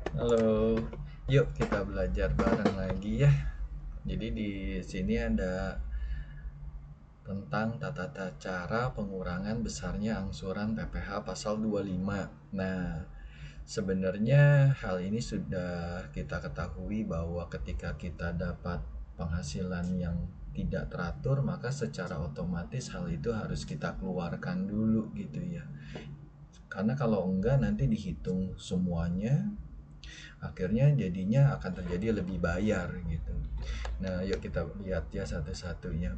Halo, yuk kita belajar bareng lagi ya. Jadi di sini ada tentang tata cara pengurangan besarnya angsuran PPh pasal 25. Nah, sebenarnya hal ini sudah kita ketahui bahwa ketika kita dapat penghasilan yang tidak teratur, maka secara otomatis hal itu harus kita keluarkan dulu gitu ya. Karena kalau enggak nanti dihitung semuanya, akhirnya jadinya akan terjadi lebih bayar gitu. Nah, yuk kita lihat ya satu-satunya.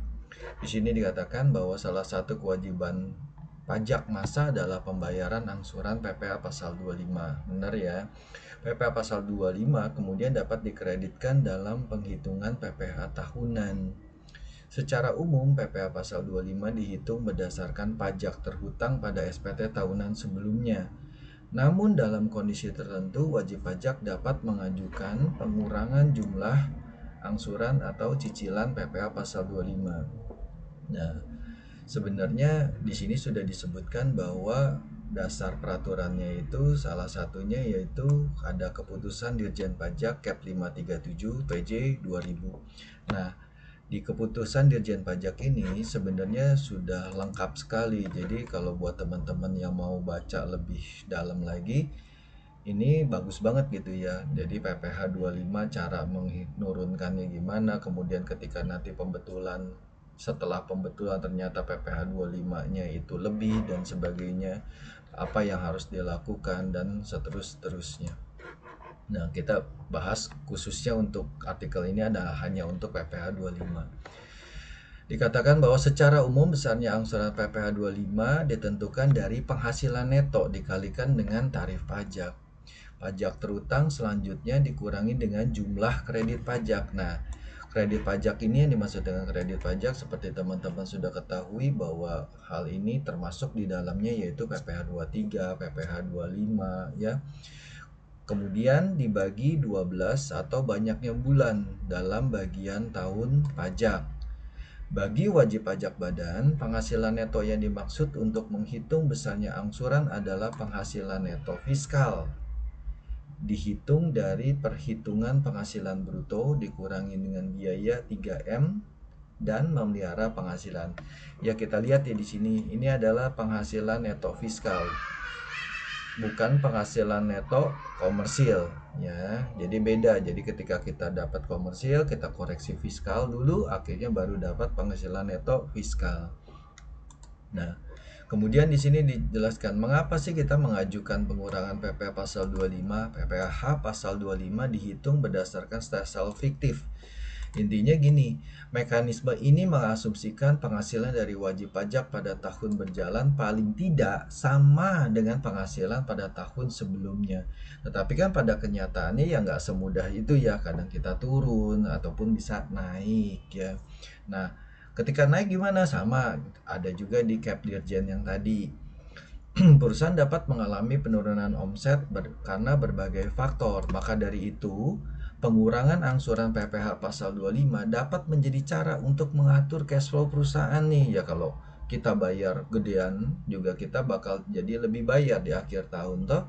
Di sini dikatakan bahwa salah satu kewajiban pajak massa adalah pembayaran angsuran PPh pasal 25. Benar ya? PPh pasal 25 kemudian dapat dikreditkan dalam penghitungan PPh tahunan. Secara umum, PPh pasal 25 dihitung berdasarkan pajak terhutang pada SPT tahunan sebelumnya. Namun dalam kondisi tertentu, wajib pajak dapat mengajukan pengurangan jumlah angsuran atau cicilan PPh pasal 25. Nah, sebenarnya di sini sudah disebutkan bahwa dasar peraturannya itu salah satunya yaitu ada keputusan Dirjen Pajak Kep 537 PJ 2000. Nah, di keputusan Dirjen Pajak ini sebenarnya sudah lengkap sekali. Jadi kalau buat teman-teman yang mau baca lebih dalam lagi, ini bagus banget gitu ya. Jadi PPh 25 cara menurunkannya gimana, kemudian ketika nanti pembetulan, setelah pembetulan ternyata PPh 25-nya itu lebih dan sebagainya, apa yang harus dilakukan dan seterusnya. Nah, kita bahas khususnya untuk artikel ini adalah hanya untuk PPh 25. Dikatakan bahwa secara umum besarnya angsuran PPh 25 ditentukan dari penghasilan neto dikalikan dengan tarif pajak. Pajak terutang selanjutnya dikurangi dengan jumlah kredit pajak. Nah, kredit pajak ini yang dimaksud dengan kredit pajak seperti teman-teman sudah ketahui bahwa hal ini termasuk di dalamnya yaitu PPh 23, PPh 25 ya. Kemudian dibagi 12 atau banyaknya bulan dalam bagian tahun pajak. Bagi wajib pajak badan, penghasilan neto yang dimaksud untuk menghitung besarnya angsuran adalah penghasilan neto fiskal. Dihitung dari perhitungan penghasilan bruto dikurangi dengan biaya 3M dan memelihara penghasilan. Ya, kita lihat ya di sini. Ini adalah penghasilan neto fiskal, bukan penghasilan neto komersil ya. Jadi beda. Jadi ketika kita dapat komersil, kita koreksi fiskal dulu, akhirnya baru dapat penghasilan neto fiskal. Nah, kemudian di sini dijelaskan mengapa sih kita mengajukan pengurangan PPh pasal 25. PPh pasal 25 dihitung berdasarkan stelsel fiktif. Intinya gini, mekanisme ini mengasumsikan penghasilan dari wajib pajak pada tahun berjalan paling tidak sama dengan penghasilan pada tahun sebelumnya. Tetapi kan pada kenyataannya ya nggak semudah itu ya, kadang kita turun ataupun bisa naik ya. Nah, ketika naik gimana? Sama, ada juga di Cap Dirjen yang tadi. Perusahaan dapat mengalami penurunan omset karena berbagai faktor. Maka dari itu, pengurangan angsuran PPh pasal 25 dapat menjadi cara untuk mengatur cash flow perusahaan nih. Ya kalau kita bayar gedean juga kita bakal jadi lebih bayar di akhir tahun toh.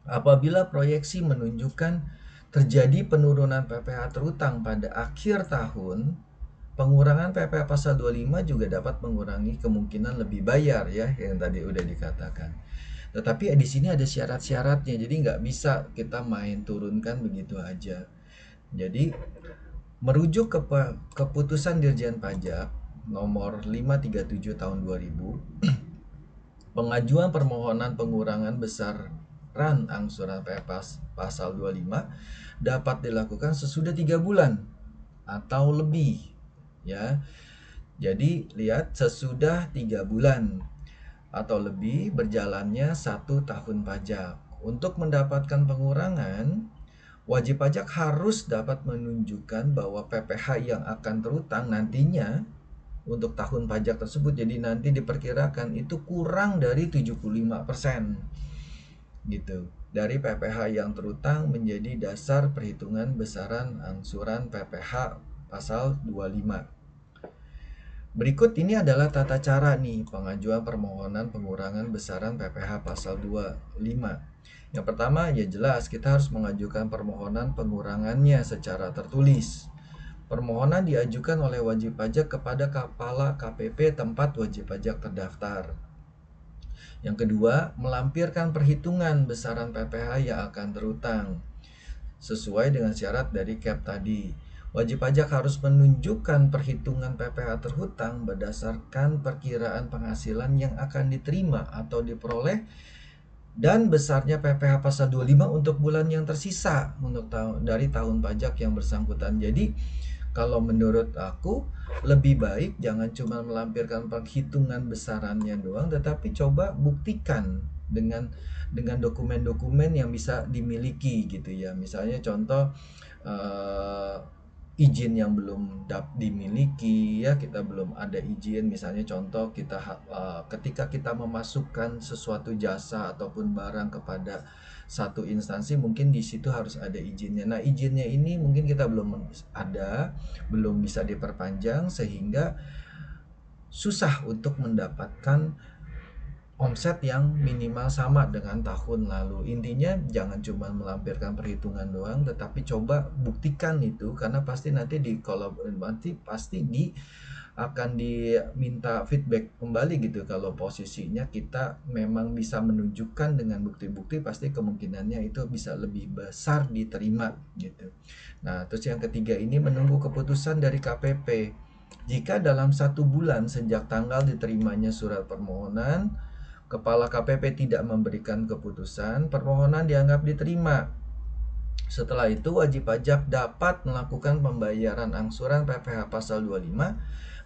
Apabila proyeksi menunjukkan terjadi penurunan PPh terutang pada akhir tahun, pengurangan PPh pasal 25 juga dapat mengurangi kemungkinan lebih bayar ya, yang tadi udah dikatakan. Tetapi di sini ada syarat-syaratnya, jadi nggak bisa kita main turunkan begitu aja. Jadi merujuk ke keputusan Dirjen Pajak nomor 537 tahun 2000, pengajuan permohonan pengurangan besaran angsuran PPh pasal 25 dapat dilakukan sesudah 3 bulan atau lebih ya. Jadi lihat, sesudah 3 bulan atau lebih berjalannya 1 tahun pajak. Untuk mendapatkan pengurangan, wajib pajak harus dapat menunjukkan bahwa PPh yang akan terutang nantinya untuk tahun pajak tersebut, jadi nanti diperkirakan itu kurang dari 75% gitu dari PPh yang terutang menjadi dasar perhitungan besaran angsuran PPh pasal 25. Berikut ini adalah tata cara nih pengajuan permohonan pengurangan besaran PPh pasal 25. Yang pertama, ya jelas kita harus mengajukan permohonan pengurangannya secara tertulis. Permohonan diajukan oleh wajib pajak kepada kepala KPP tempat wajib pajak terdaftar. Yang kedua, melampirkan perhitungan besaran PPh yang akan terutang sesuai dengan syarat dari CAP tadi. Wajib pajak harus menunjukkan perhitungan PPh terhutang berdasarkan perkiraan penghasilan yang akan diterima atau diperoleh dan besarnya PPh pasal 25 untuk bulan yang tersisa untuk dari tahun pajak yang bersangkutan. Jadi kalau menurut aku lebih baik jangan cuma melampirkan perhitungan besarannya doang, tetapi coba buktikan dengan dokumen-dokumen yang bisa dimiliki gitu ya. Misalnya contoh eh, izin yang belum dimiliki ya, kita belum ada izin, misalnya contoh kita ketika kita memasukkan sesuatu jasa ataupun barang kepada satu instansi, mungkin di situ harus ada izinnya. Nah, izinnya ini mungkin kita belum ada, belum bisa diperpanjang sehingga susah untuk mendapatkan omset yang minimal sama dengan tahun lalu. Intinya jangan cuma melampirkan perhitungan doang, tetapi coba buktikan itu, karena pasti nanti akan diminta feedback kembali gitu. Kalau posisinya kita memang bisa menunjukkan dengan bukti-bukti, pasti kemungkinannya itu bisa lebih besar diterima gitu. Nah, terus yang ketiga ini menunggu keputusan dari KPP. Jika dalam 1 bulan sejak tanggal diterimanya surat permohonan, Kepala KPP tidak memberikan keputusan, permohonan dianggap diterima. Setelah itu, wajib pajak dapat melakukan pembayaran angsuran PPh pasal 25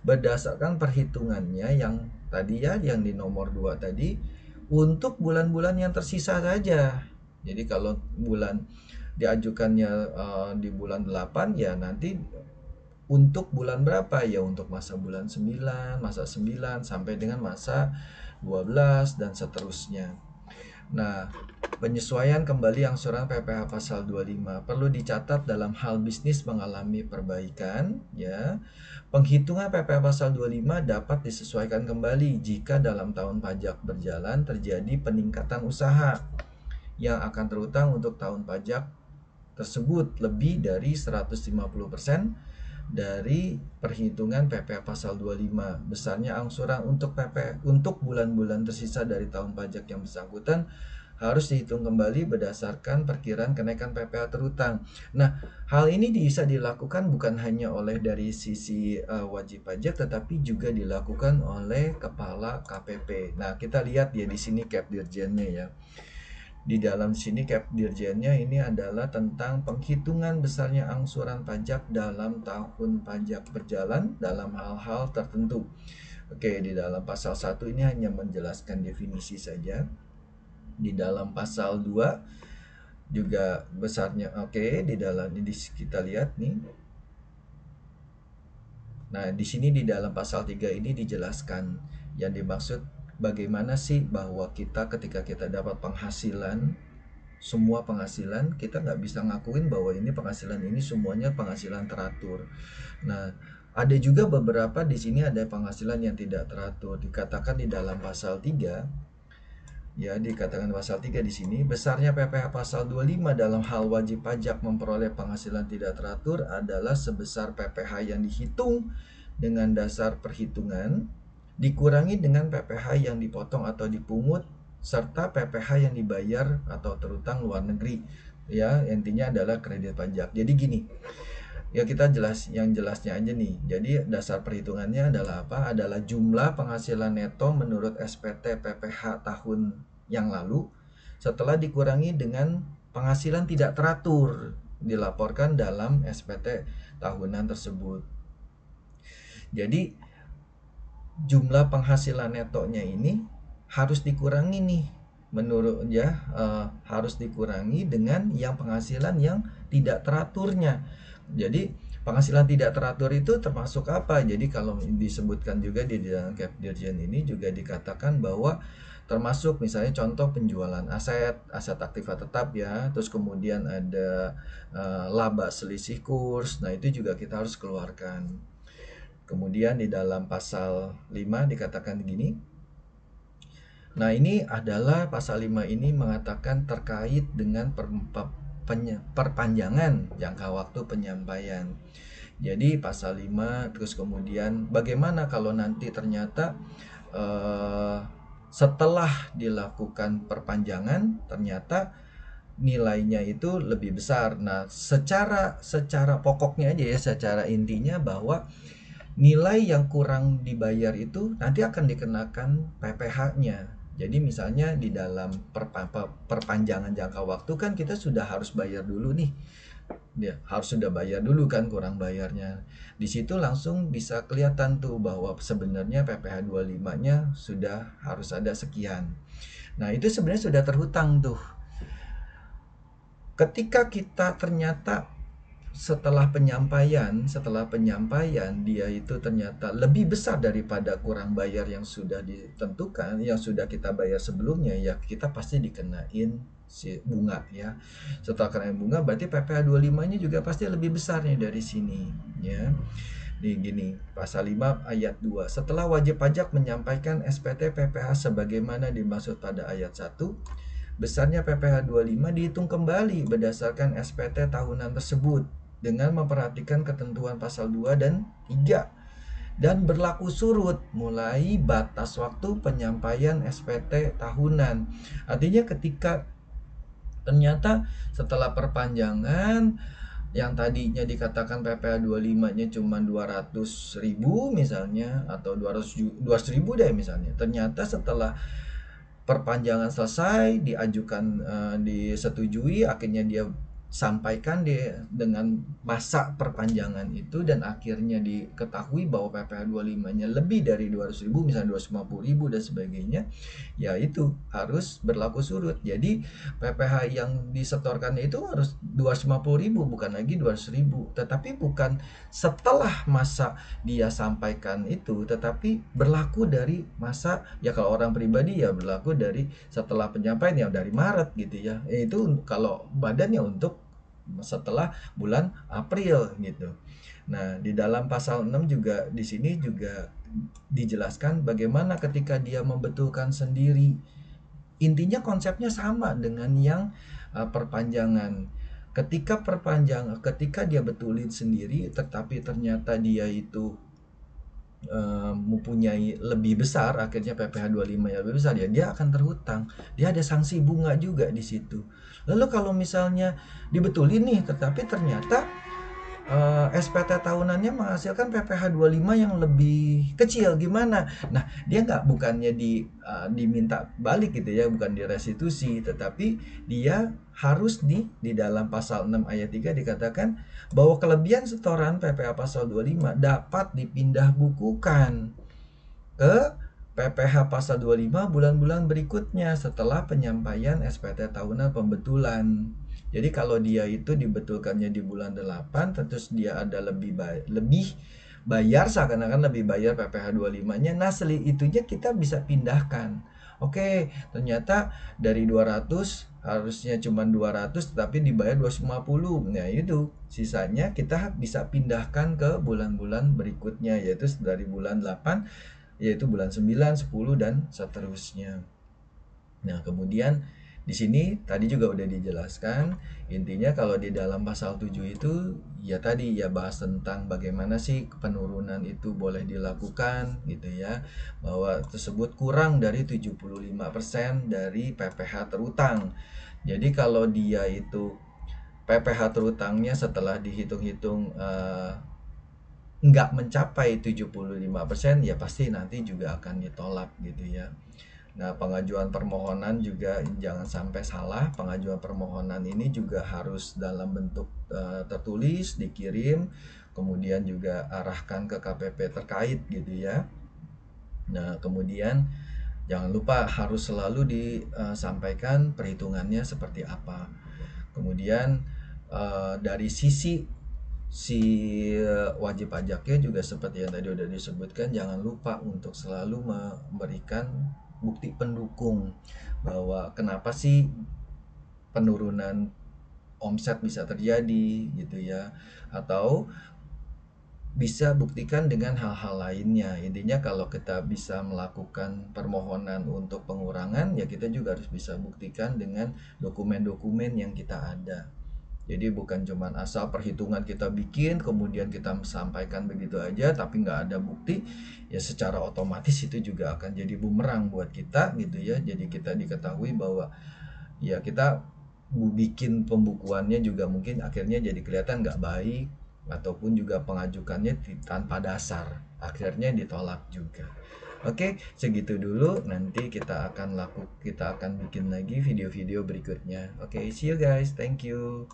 berdasarkan perhitungannya yang tadi ya, yang di nomor 2 tadi, untuk bulan-bulan yang tersisa saja. Jadi kalau bulan diajukannya di bulan 8, ya nanti untuk bulan berapa ya, untuk masa bulan 9, masa 9 sampai dengan masa 12 dan seterusnya. Nah, penyesuaian kembali angsuran PPh pasal 25 perlu dicatat dalam hal bisnis mengalami perbaikan ya. Penghitungan PPh pasal 25 dapat disesuaikan kembali jika dalam tahun pajak berjalan terjadi peningkatan usaha yang akan terutang untuk tahun pajak tersebut lebih dari 150% dari perhitungan PPh pasal 25. Besarnya angsuran untuk PPh untuk bulan-bulan tersisa dari tahun pajak yang bersangkutan harus dihitung kembali berdasarkan perkiraan kenaikan PPh terutang. Nah, hal ini bisa dilakukan bukan hanya oleh dari sisi wajib pajak, tetapi juga dilakukan oleh kepala KPP. Nah, kita lihat ya di sini Cap Dirjennya ya. Di dalam sini Cap Dirjennya ini adalah tentang penghitungan besarnya angsuran pajak dalam tahun pajak berjalan dalam hal-hal tertentu. Oke, di dalam pasal 1 ini hanya menjelaskan definisi saja. Di dalam pasal 2 juga besarnya. Oke, di dalam ini kita lihat nih. Nah, di sini di dalam pasal 3 ini dijelaskan yang dimaksud bagaimana sih bahwa kita ketika kita dapat penghasilan, semua penghasilan, kita nggak bisa ngakuin bahwa ini penghasilan ini semuanya penghasilan teratur. Nah, ada juga beberapa di sini ada penghasilan yang tidak teratur. Dikatakan di dalam pasal 3, ya dikatakan pasal 3 di sini, besarnya PPh pasal 25 dalam hal wajib pajak memperoleh penghasilan tidak teratur adalah sebesar PPh yang dihitung dengan dasar perhitungan dikurangi dengan PPh yang dipotong atau dipungut serta PPh yang dibayar atau terutang luar negeri. Ya, intinya adalah kredit pajak. Jadi gini, ya kita jelasnya aja nih. Jadi dasar perhitungannya adalah apa? Adalah jumlah penghasilan neto menurut SPT PPh tahun yang lalu setelah dikurangi dengan penghasilan tidak teratur dilaporkan dalam SPT tahunan tersebut. Jadi jumlah penghasilan netonya ini harus dikurangi nih, menurut ya harus dikurangi dengan yang penghasilan yang tidak teraturnya. Jadi penghasilan tidak teratur itu termasuk apa? Jadi kalau disebutkan juga di dalam Cap Dirjen ini juga dikatakan bahwa termasuk misalnya contoh penjualan aset aktiva tetap ya, terus kemudian ada laba selisih kurs. Nah, itu juga kita harus keluarkan. Kemudian di dalam pasal 5 dikatakan begini, Nah, ini adalah pasal 5 ini mengatakan terkait dengan perpanjangan jangka waktu penyampaian. Jadi pasal 5 terus kemudian bagaimana kalau nanti ternyata eh, setelah dilakukan perpanjangan ternyata nilainya itu lebih besar. Nah, secara pokoknya aja ya, secara intinya bahwa nilai yang kurang dibayar itu nanti akan dikenakan PPh-nya. Jadi misalnya di dalam perpanjangan jangka waktu kan kita sudah harus bayar dulu nih. Dia harus sudah bayar dulu kan kurang bayarnya. Di situ langsung bisa kelihatan tuh bahwa sebenarnya PPh 25-nya sudah harus ada sekian. Nah, itu sebenarnya sudah terhutang tuh. Ketika kita ternyata setelah penyampaian dia itu ternyata lebih besar daripada kurang bayar yang sudah ditentukan, yang sudah kita bayar sebelumnya, ya kita pasti dikenain si bunga ya. Setelah kena bunga berarti PPh 25-nya juga pasti lebih besar nih dari sini ya. Nih gini, pasal 5 ayat 2. Setelah wajib pajak menyampaikan SPT PPh sebagaimana dimaksud pada ayat 1, besarnya PPh 25 dihitung kembali berdasarkan SPT tahunan tersebut dengan memperhatikan ketentuan pasal 2 dan 3 dan berlaku surut mulai batas waktu penyampaian SPT tahunan. Artinya ketika ternyata setelah perpanjangan yang tadinya dikatakan PPh 25-nya cuma 200.000 misalnya atau 200.000 deh misalnya. Ternyata setelah perpanjangan selesai, diajukan, disetujui, akhirnya dia sampaikan dengan masa perpanjangan itu dan akhirnya diketahui bahwa PPh 25-nya lebih dari 200.000 misalnya 250.000 dan sebagainya, ya itu harus berlaku surut. Jadi PPh yang disetorkannya itu harus 250.000 bukan lagi 200.000, tetapi bukan setelah masa dia sampaikan itu, tetapi berlaku dari masa, ya kalau orang pribadi ya berlaku dari setelah penyampaian ya dari Maret gitu ya. Itu kalau badannya untuk setelah bulan April gitu. Nah, di dalam pasal 6 juga di sini juga dijelaskan bagaimana ketika dia membetulkan sendiri. Intinya konsepnya sama dengan yang perpanjangan. Ketika dia betulin sendiri tetapi ternyata dia itu mempunyai lebih besar, akhirnya PPh 25 yang lebih besar, ya dia akan terhutang. Dia ada sanksi bunga juga di situ. Lalu kalau misalnya dibetulin nih, tetapi ternyata SPT tahunannya menghasilkan PPh 25 yang lebih kecil, gimana? Nah, dia bukannya diminta balik gitu ya, bukan direstitusi, tetapi dia harus di dalam pasal 6 ayat 3 dikatakan bahwa kelebihan setoran PPh pasal 25 dapat dipindah bukukan ke PPh pasal 25 bulan-bulan berikutnya setelah penyampaian SPT tahunan pembetulan. Jadi kalau dia itu dibetulkannya di bulan 8, terus dia ada lebih bayar, seakan-akan lebih bayar PPh 25-nya. Nah, itunya kita bisa pindahkan. Oke, ternyata dari 200 harusnya cuma 200 tetapi dibayar 250. Nah, itu sisanya kita bisa pindahkan ke bulan-bulan berikutnya, yaitu dari bulan 8, yaitu bulan 9, 10 dan seterusnya. Nah, kemudian di sini tadi juga udah dijelaskan, intinya kalau di dalam pasal 7 itu ya tadi ya bahas tentang bagaimana sih penurunan itu boleh dilakukan gitu ya, bahwa tersebut kurang dari 75% dari PPh terutang. Jadi kalau dia itu PPh terutangnya setelah dihitung-hitung nggak mencapai 75%, ya pasti nanti juga akan ditolak gitu ya. Nah, pengajuan permohonan juga jangan sampai salah. Pengajuan permohonan ini juga harus dalam bentuk tertulis, dikirim, kemudian juga arahkan ke KPP terkait gitu ya. Nah, kemudian jangan lupa harus selalu disampaikan perhitungannya seperti apa. Kemudian dari sisi si wajib pajaknya juga seperti yang tadi udah disebutkan, jangan lupa untuk selalu memberikan bukti pendukung bahwa kenapa sih penurunan omset bisa terjadi gitu ya, atau bisa buktikan dengan hal-hal lainnya. Intinya kalau kita bisa melakukan permohonan untuk pengurangan, ya kita juga harus bisa buktikan dengan dokumen-dokumen yang kita ada. Jadi bukan cuman asal perhitungan kita bikin, kemudian kita sampaikan begitu aja, tapi nggak ada bukti, ya secara otomatis itu juga akan jadi bumerang buat kita gitu ya. Jadi kita diketahui bahwa ya kita bikin pembukuannya juga mungkin akhirnya jadi kelihatan nggak baik, ataupun juga pengajukannya tanpa dasar, akhirnya ditolak juga. Oke, segitu dulu. Nanti kita akan bikin lagi video-video berikutnya. Oke, see you guys. Thank you.